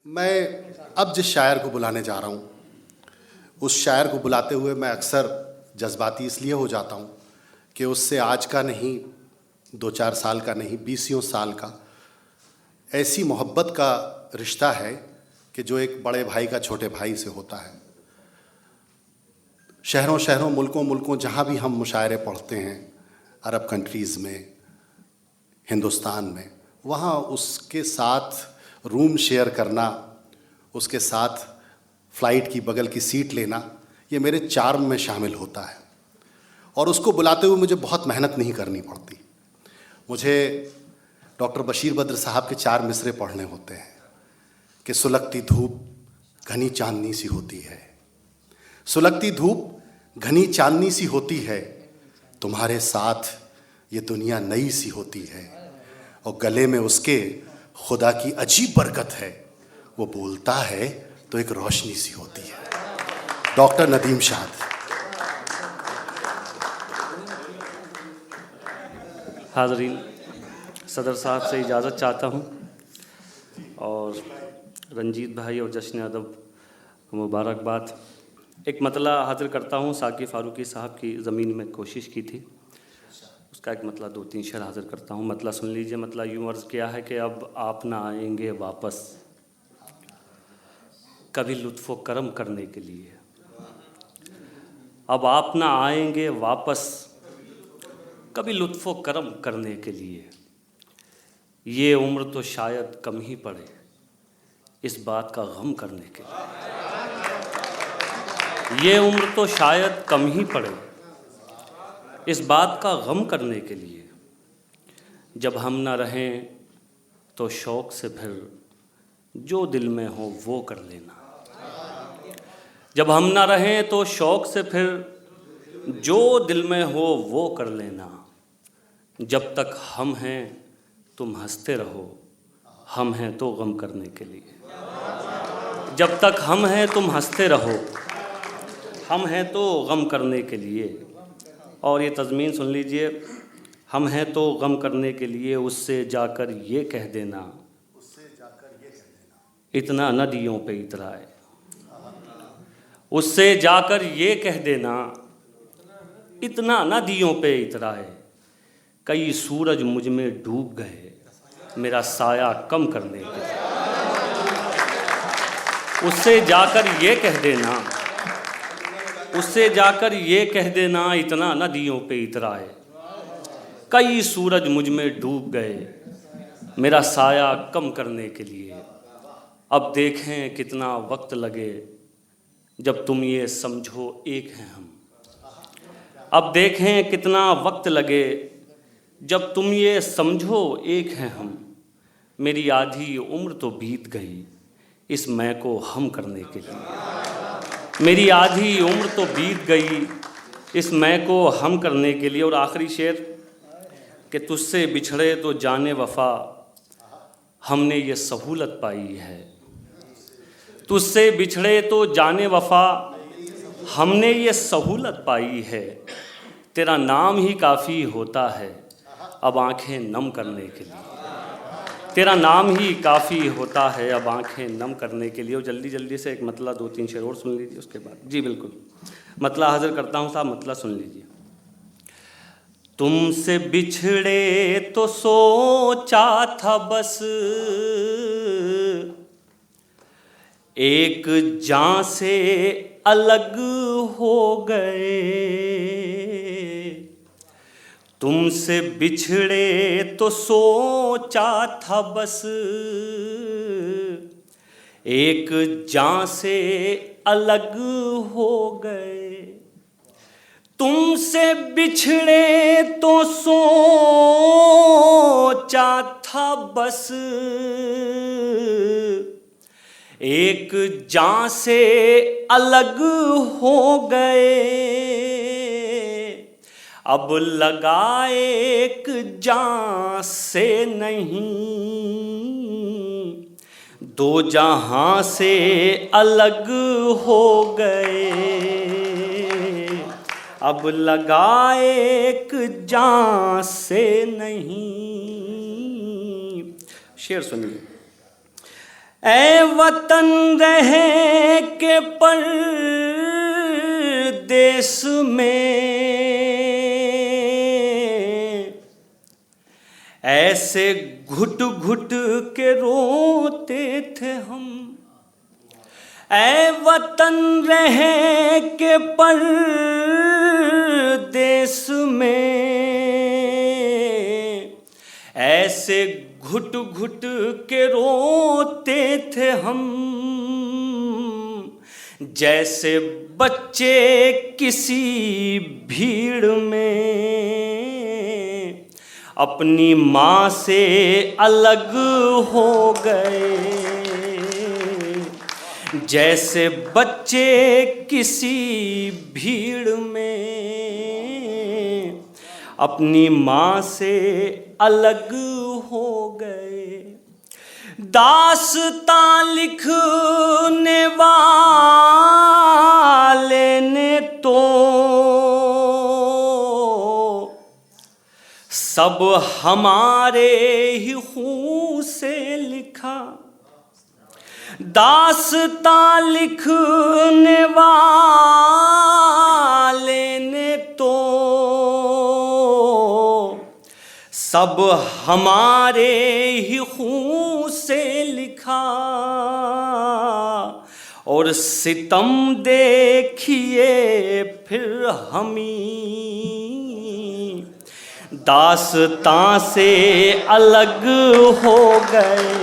मैं अब जिस शायर को बुलाने जा रहा हूँ, उस शायर को बुलाते हुए मैं अक्सर जज्बाती इसलिए हो जाता हूँ कि उससे आज का नहीं, 2-4 साल का नहीं, 20 साल का ऐसी मोहब्बत का रिश्ता है कि जो एक बड़े भाई का छोटे भाई से होता है। शहरों शहरों, मुल्कों मुल्कों, जहाँ भी हम मुशायरे पढ़ते हैं, अरब कंट्रीज़ में, हिंदुस्तान में, वहाँ उसके साथ रूम शेयर करना, उसके साथ फ़्लाइट की बगल की सीट लेना, ये मेरे चार्म में शामिल होता है। और उसको बुलाते हुए मुझे बहुत मेहनत नहीं करनी पड़ती। मुझे डॉक्टर बशीर बद्र साहब के 4 मिसरे पढ़ने होते हैं कि सुलगती धूप घनी चांदनी सी होती है, सुलगती धूप घनी चांदनी सी होती है, तुम्हारे साथ ये दुनिया नई सी होती है, और गले में उसके खुदा की अजीब बरकत है, वो बोलता है तो एक रोशनी सी होती है। डॉक्टर नदीम शाद। हाज़रीन, सदर साहब से इजाज़त चाहता हूँ और रंजीत भाई और जश्न अदब को मुबारकबाद। एक मतला हाजिर करता हूँ। साकी फ़ारूकी साहब की ज़मीन में कोशिश की थी, उसका एक मतला 2-3 शेर हाजिर करता हूँ। मतला सुन लीजिए। मतला यूँ अर्ज़ किया है कि अब आप ना आएंगे वापस कभी लुत्फ़ो करम करने के लिए, अब आप ना आएंगे वापस कभी लुत्फ़ो करम करने के लिए, ये उम्र तो शायद कम ही पड़े इस बात का गम करने के लिए, ये उम्र तो शायद कम ही पड़े इस बात का गम करने के लिए, जब हम ना रहें तो शौक़ से फिर जो दिल में हो वो कर लेना, जब हम ना रहें तो शौक़ से फिर जो दिल में हो वो कर लेना, जब तक हम हैं तुम हंसते रहो, हम हैं तो गम करने के लिए, जब तक हम हैं तुम हंसते रहो, हम हैं तो गम करने के लिए। और ये तज़मीन सुन लीजिए। हम हैं तो गम करने के लिए, उससे जाकर ये कह देना, इतना नदियों पे इतराए, उससे जाकर ये कह देना, इतना नदियों पे इतराए, कई सूरज मुझ में डूब गए मेरा साया कम करने के लिए, उससे जाकर ये कह देना, उससे जाकर ये कह देना, इतना नदियों पे इतराए, कई सूरज मुझ में डूब गए मेरा साया कम करने के लिए। अब देखें कितना वक्त लगे जब तुम ये समझो एक हैं हम, अब देखें कितना वक्त लगे जब तुम ये समझो एक हैं हम, मेरी आधी उम्र तो बीत गई इस मैं को हम करने के लिए, मेरी आधी उम्र तो बीत गई इस मैं को हम करने के लिए। और आखिरी शेर कि तुझसे बिछड़े तो जाने वफ़ा हमने ये सहूलत पाई है, तुझसे बिछड़े तो जाने वफ़ा हमने ये सहूलत पाई है, तेरा नाम ही काफ़ी होता है अब आँखें नम करने के लिए, तेरा नाम ही काफ़ी होता है अब आँखें नम करने के लिए। और जल्दी जल्दी से एक मतला 2-3 शेर और सुन लीजिए उसके बाद। जी बिल्कुल, मतला हाजिर करता हूँ साहब, मतला सुन लीजिए। तुमसे बिछड़े तो सोचा था बस एक जान से अलग हो गए, तुमसे बिछड़े तो सोचा था बस एक जान से अलग हो गए, तुमसे बिछड़े तो सोचा था बस एक जान से अलग हो गए, अब लगा एक जान से नहीं दो जहां से अलग हो गए, अब लगा एक जान से नहीं। शेर सुनिए। ऐ वतन रहे के परदेस में, ऐसे घुट घुट के रोते थे हम। ऐ वतन रहे के परदेस में, ऐसे घुट घुट के रोते थे हम, जैसे बच्चे किसी भीड़ में अपनी माँ से अलग हो गए। जैसे बच्चे किसी भीड़ में अपनी माँ से अलग हो गए। दास्तां लिखने वाले ने तो सब हमारे ही खून से लिखा। दास्तां लिखने वाले ने तो सब हमारे ही खून से लिखा। और सितम देखिए फिर हमी दास्तां से अलग हो गए।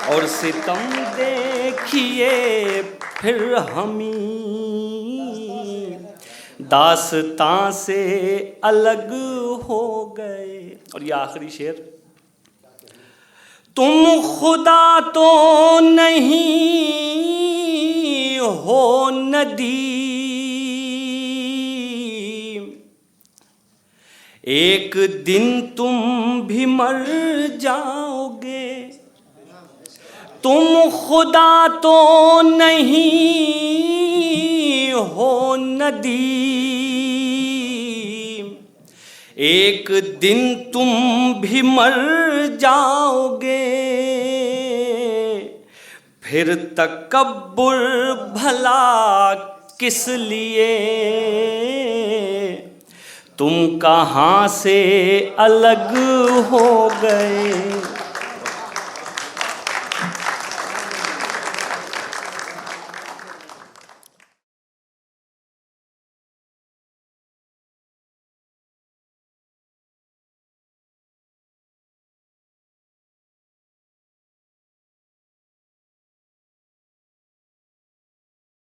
और सितम देखिए फिर हमी दास्तां से अलग हो गए। और ये आखिरी शेर, तुम खुदा तो नहीं हो नदी, एक दिन तुम भी मर जाओगे। तुम खुदा तो नहीं हो नदी, एक दिन तुम भी मर जाओगे। फिर तकब्बुर भला किस लिए, तुम कहाँ से अलग हो गए।